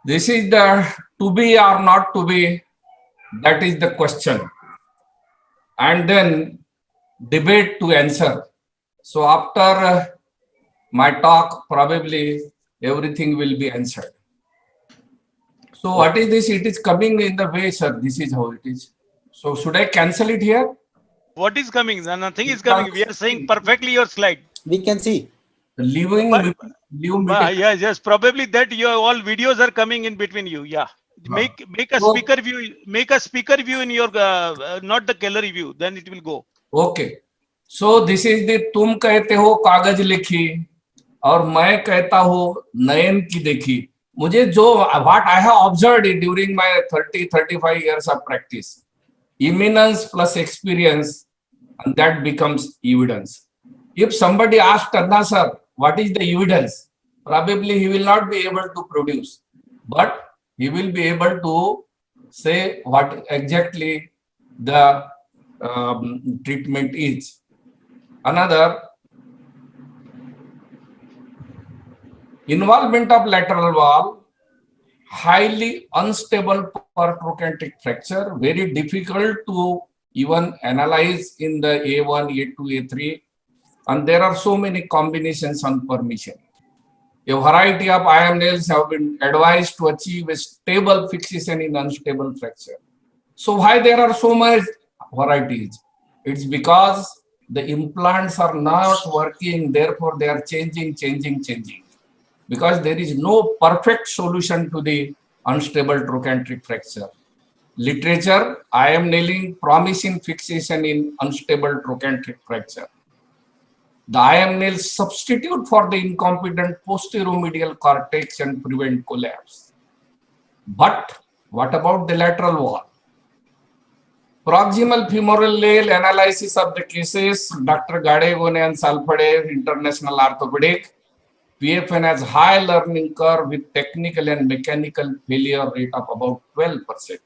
This is the to be or not to be, that is the question. And then debate to answer. So after my talk, probably everything will be answered. So what is this? It is coming in the way, sir. This is how it is. So should I cancel it here? What is coming? Nothing is coming. We are saying perfectly your slide. We can see. Leave meeting. Yes. Probably that your all videos are coming in between you. Yeah. Make a So, speaker view. Make a speaker view in your not the gallery view. Then it will go. okay. So this is the तुम कहते हो कागज लिखी और मैं कहता हूँ नयन की देखी. मुझे जो what I have observed during my 35 years of practice, eminence plus experience, and that becomes evidence. If somebody asks Tanna sir, what is the evidence? Probably he will not be able to produce, but he will be able to say what exactly the treatment is. Another, involvement of lateral wall, highly unstable per trochanteric fracture, very difficult to even analyze in the A1, A2, A3, and there are so many combinations on permission. A variety of IM nails have been advised to achieve a stable fixation in unstable fracture. So why there are so much varieties? It's because the implants are not working, therefore they are changing. Because there is no perfect solution to the unstable trochanteric fracture. Literature, IM nailing promising fixation in unstable trochanteric fracture. The IM nails substitute for the incompetent posteromedial cortex and prevent collapse. But what about the lateral wall? Proximal femoral nail analysis of the cases, Dr. Gadegone and Salfade, International Orthopaedic. PFN has high learning curve with technical and mechanical failure rate of about 12%.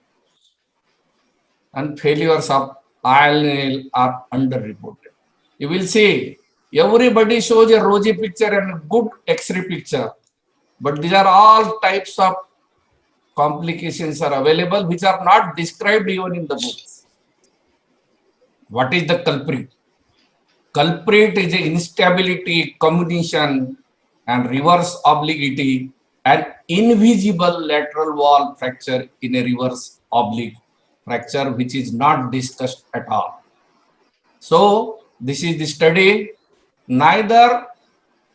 And failures of IL nail are underreported. You will see, everybody shows a rosy picture and a good X-ray picture. But these are all types of complications are available which are not described even in the books. What is the culprit? Culprit is instability, comminution, and reverse obliquity, and invisible lateral wall fracture in a reverse oblique fracture, which is not discussed at all. So this is the study. Neither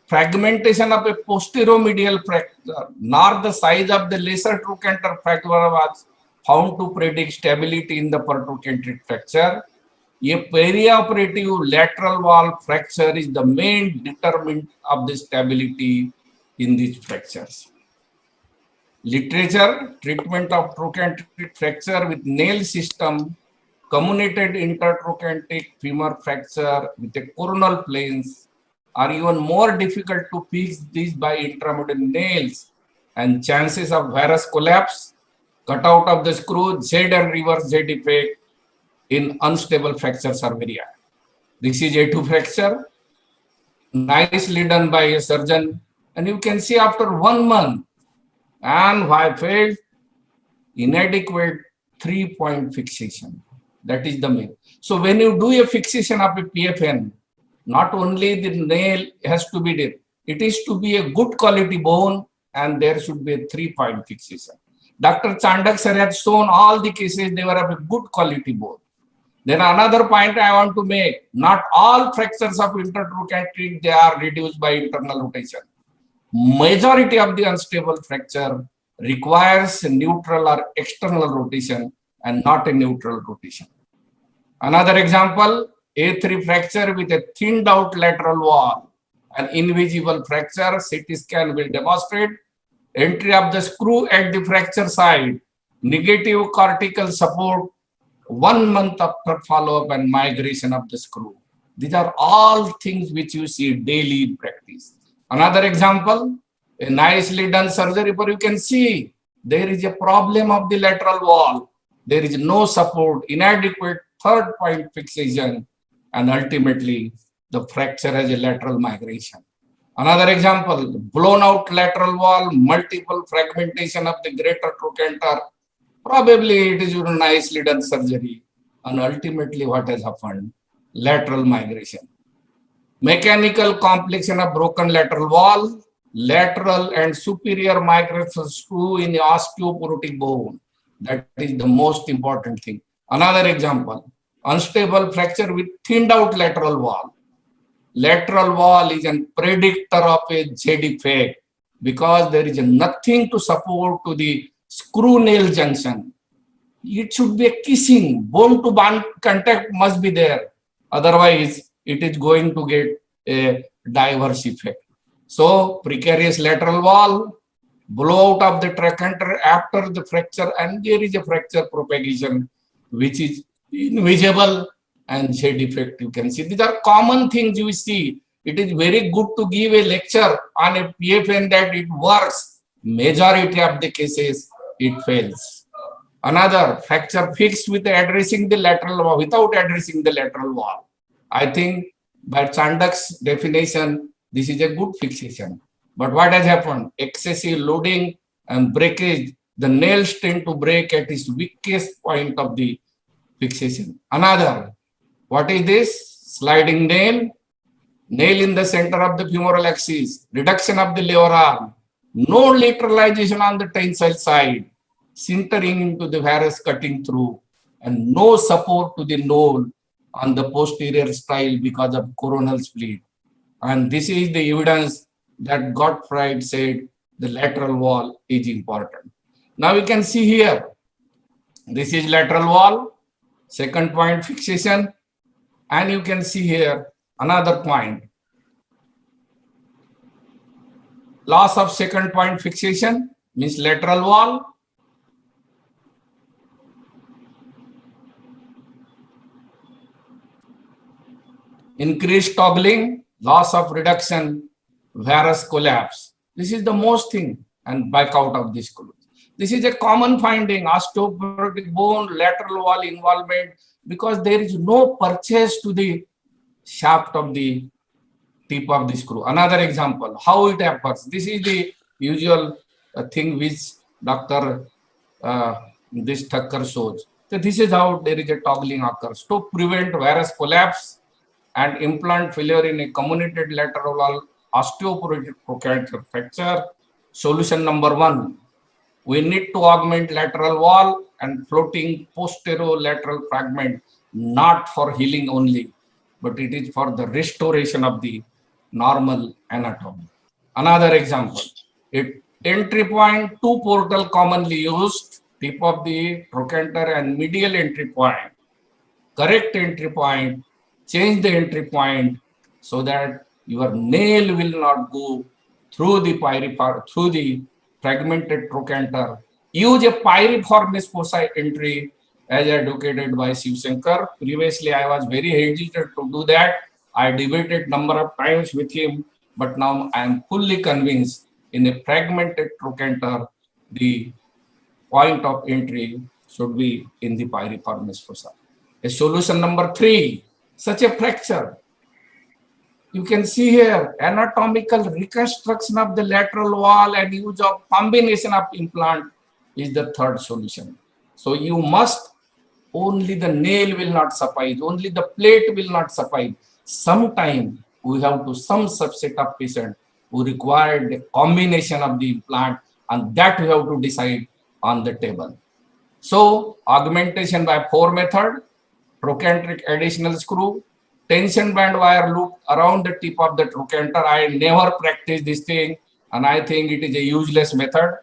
fragmentation of a posteromedial fracture nor the size of the lesser trochanter fracture was found to predict stability in the pertrochanteric fracture. A perioperative lateral wall fracture is the main determinant of the stability in these fractures. Literature, treatment of trochanteric fracture with nail system, comminuted intertrochanteric femur fracture with a coronal planes are even more difficult to fix these by intramedullary nails, and chances of varus collapse, cutout of the screw, Z and reverse Z defect in unstable fractures are very high. This is A2 fracture, nicely done by a surgeon, and you can see after 1 month, and why failed? Inadequate 3-point fixation. That is the main. So when you do a fixation of a PFN, not only the nail has to be there, it is to be a good quality bone, and there should be a 3-point fixation. Dr. Chandak sir has shown all the cases they were of a good quality bone. Then another point I want to make, not all fractures of intertrochanteric, they are reduced by internal rotation. Majority of the unstable fracture requires a neutral or external rotation and not a neutral rotation. Another example, A3 fracture with a thinned out lateral wall, an invisible fracture, CT scan will demonstrate. Entry of the screw at the fracture side, negative cortical support, 1 month after follow-up and migration of the screw. These are all things which you see daily in practice. Another example, a nicely done surgery, but you can see there is a problem of the lateral wall. There is no support, inadequate 3rd-point fixation, and ultimately the fracture has a lateral migration. Another example, blown out lateral wall, multiple fragmentation of the greater trochanter. Probably it is a nicely done surgery. And ultimately what has happened? Lateral migration. Mechanical complexion of broken lateral wall, lateral and superior migration screw in the osteoporotic bone. That is the most important thing. Another example, unstable fracture with thinned out lateral wall. Lateral wall is a predictor of a Z defect because there is nothing to support to the screw nail junction. It should be a kissing, bone to bone contact must be there. Otherwise, it is going to get a diverse effect. So, precarious lateral wall, blowout of the trochanter after the fracture, and there is a fracture propagation which is invisible and Z defect. You can see these are common things you see. It is very good to give a lecture on a PFN that it works. Majority of the cases it fails. Another fracture fixed with addressing the lateral wall without addressing the lateral wall. I think by Chandak's definition, this is a good fixation. But what has happened? Excessive loading and breakage, the nails tend to break at its weakest point of the fixation. Another, what is this? Sliding nail, nail in the center of the femoral axis, reduction of the lever arm, no lateralization on the tensile side, sintering into the varus cutting through, and no support to the knoll on the posterior style because of coronal split. And this is the evidence that Gottfried said the lateral wall is important. Now we can see here, this is lateral wall, second point fixation, and you can see here another point. Loss of second point fixation means lateral wall. Increased toggling, loss of reduction, varus collapse. This is the most thing, and back out of this screw. This is a common finding, osteoporotic bone, lateral wall involvement, because there is no purchase to the shaft of the tip of the screw. Another example, how it happens. This is the usual thing which Dr. This Thakkar shows. So this is how there is a toggling occurs. To prevent varus collapse and implant failure in a comminuted lateral wall osteoporotic trochanter fracture, solution number one, we need to augment lateral wall and floating posterolateral fragment, not for healing only, but it is for the restoration of the normal anatomy. Another example, entry point, two portal commonly used, tip of the trochanter and medial entry point. Correct entry point, change the entry point so that your nail will not go through the fragmented trochanter. Use a piriformis foci entry as advocated by Shiv Shankar. Previously, I was very hesitant to do that. I debated number of times with him, but now I am fully convinced in a fragmented trochanter, the point of entry should be in the piriformis foci. A solution number three, such a fracture. You can see here anatomical reconstruction of the lateral wall and use of combination of implant is the third solution. So you must, only the nail will not suffice, only the plate will not suffice. Sometime we have to some subset of patient who require the combination of the implant, and that we have to decide on the table. So augmentation by 4 method, trochanteric additional screw, tension band wire loop around the tip of the trochanter. I never practice this thing and I think it is a useless method.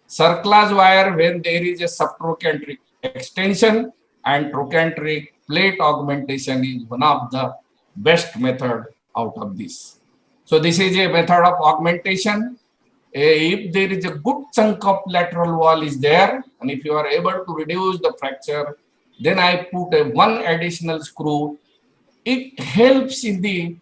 Cerclage wire when there is a subtrochanteric extension, and trochanteric plate augmentation is one of the best method out of this. So this is a method of augmentation. If there is a good chunk of lateral wall is there, and if you are able to reduce the fracture, then I put a one additional screw. It helps in the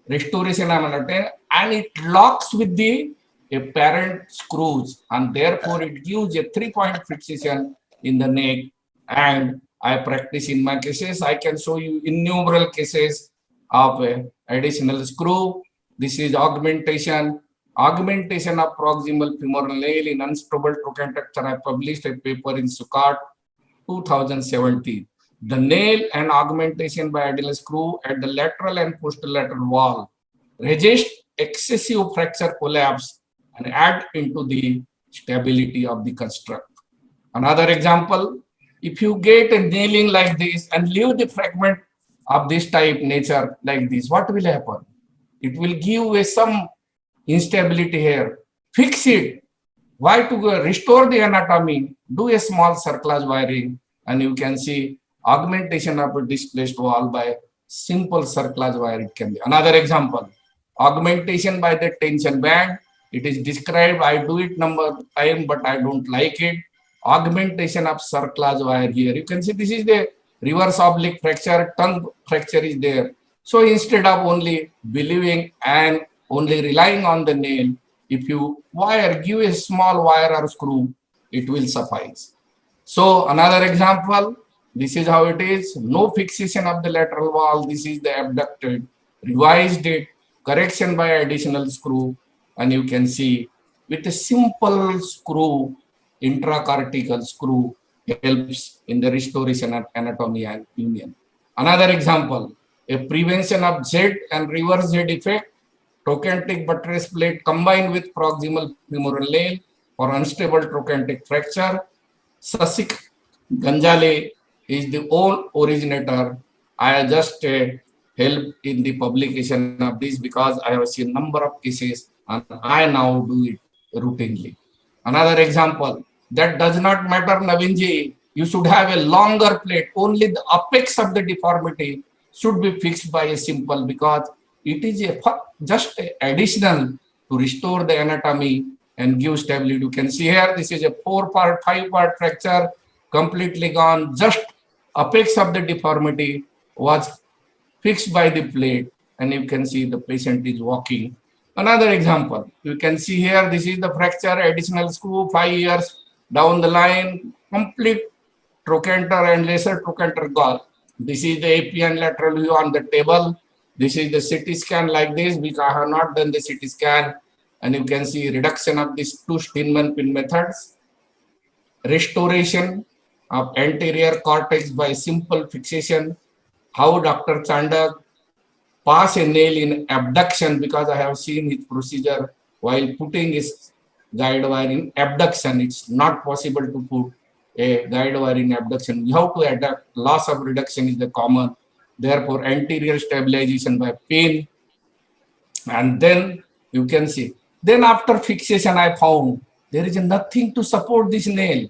restoration of anatomy and it locks with the apparent screws, and therefore it gives a 3-point fixation in the neck. And I practice in my cases. I can show you innumerable cases of additional screw This is augmentation. Augmentation of proximal femoral nail in unstable trochanteric. I published a paper in Sukkot 2017. The nail and augmentation by ideal screw at the lateral and posterolateral wall resist excessive fracture collapse and add into the stability of the construct. Another example, if you get a nailing like this and leave the fragment of this type nature like this, what will happen? It will give you some instability here. Fix it. Why to restore the anatomy? Do a small cerclage wiring and you can see augmentation of a displaced wall by simple cerclage wire. It can be. Another example, augmentation by the tension band. It is described. I do it number of time, but I don't like it. Augmentation of cerclage wire here. You can see this is the reverse oblique fracture, tongue fracture is there. So instead of only believing and only relying on the nail, if you wire, give a small wire or screw, it will suffice. So another example, this is how it is. No fixation of the lateral wall. This is the abducted, revised it, correction by additional screw, and you can see with a simple screw, intracortical screw helps in the restoration of anatomy and union. Another example, a prevention of Z and reverse Z effect, trochanteric buttress plate combined with proximal femoral nail for unstable trochanteric fracture. Sasik Ganjale is the own originator. I just helped in the publication of this because I have seen number of cases and I now do it routinely. Another example, that does not matter, Navinji. You should have a longer plate. Only the apex of the deformity should be fixed by a simple because it is a just additional to restore the anatomy and give stability. You can see here, this is a 4-part, 5-part fracture, completely gone. Just apex of the deformity was fixed by the plate, and you can see the patient is walking. Another example, you can see here, this is the fracture, additional screw, 5 years down the line, complete trochanter and lesser trochanter gone. This is the AP and lateral view on the table. This is the CT scan like this, because I have not done the CT scan, and you can see reduction of these two Steinman pin methods, restoration of anterior cortex by simple fixation, how Dr. Chandak pass a nail in abduction, because I have seen his procedure while putting his guide wire in abduction. It's not possible to put a guide wire in abduction. You have to adapt. Loss of reduction is the common. Therefore, anterior stabilization by pin. And then you can see. Then after fixation, I found there is nothing to support this nail.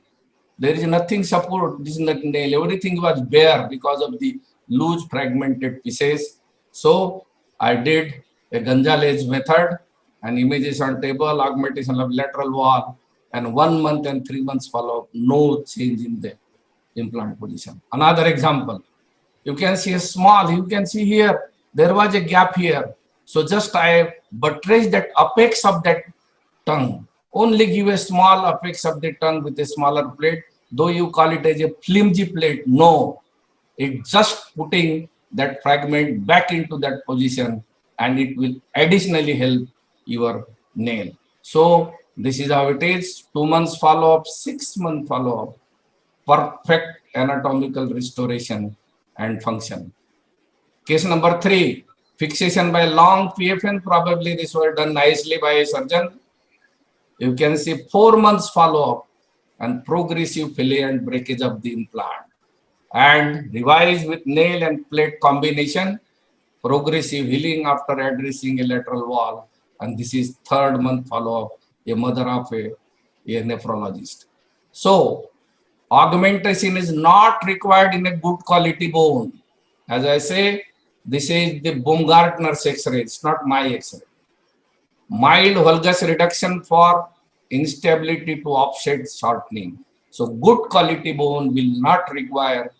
There is nothing support this nail. Everything was bare because of the loose fragmented pieces. So I did a Gonzalez method and images on table, augmentation of lateral wall, and 1 month and 3 months follow-up, no change in the implant position. Another example, you can see a small, you can see here, there was a gap here. So just I buttress that apex of that tongue. Only give a small apex of the tongue with a smaller plate, though you call it as a flimsy plate. No, it's just putting that fragment back into that position and it will additionally help your nail. So this is how it is. 2 months follow-up, 6 month follow-up, perfect anatomical restoration and function. Case number 3, fixation by long PFN. Probably this was done nicely by a surgeon. You can see 4 months follow-up and progressive failure and breakage of the implant. And revise with nail and plate combination, progressive healing after addressing a lateral wall. And this is 3rd month follow-up, a mother of a nephrologist. So augmentation is not required in a good quality bone. As I say, this is the Baumgartner's X-ray, it's not my X-ray. Mild valgus reduction for instability to offset shortening. So good quality bone will not require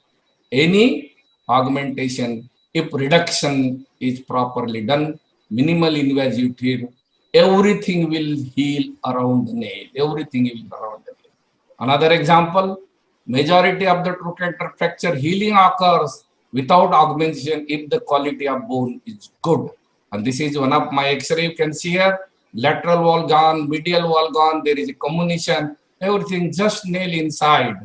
any augmentation if reduction is properly done, minimal invasive treatment, everything will heal around the nail. Everything will around the nail. Another example, majority of the trochanter fracture healing occurs without augmentation if the quality of bone is good. And this is one of my X-ray. You can see here, lateral wall gone, medial wall gone. There is a comminution, everything just nail inside.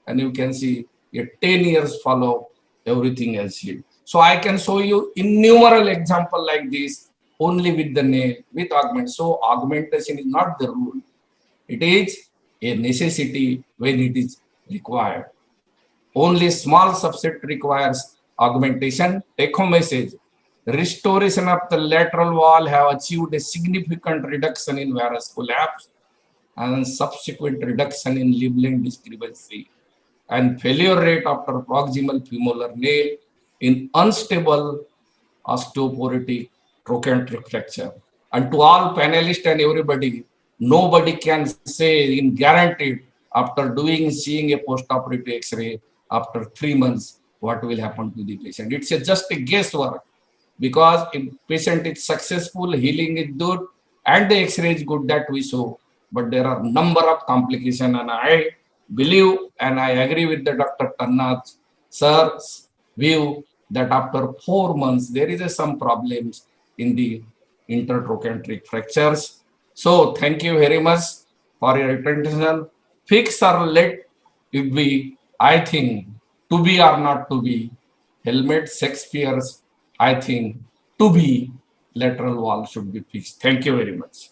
And you can see a 10 years follow, everything else healed. So I can show you innumerable example like this only with the nail, with augment. So augmentation is not the rule. It is a necessity when it is required. Only small subset requires augmentation. Take home message. Restoration of the lateral wall have achieved a significant reduction in varus collapse and subsequent reduction in limb length discrepancy and failure rate after proximal femoral nail in unstable osteoporotic trochanteric fracture. And to all panelists and everybody, nobody can say in guaranteed after seeing a post-operative X-ray after 3 months what will happen to the patient. It's just a guesswork, because if patient is successful, healing is good, and the X-ray is good that we show, but there are number of complications, and I believe and I agree with the Dr. Tanna's sir's view that after 4 months there is some problems in the intertrochanteric fractures. So thank you very much for your attention. Fix or let it be, I think, to be or not to be. Helmet Shakespeare's, I think, to be lateral wall should be fixed. Thank you very much.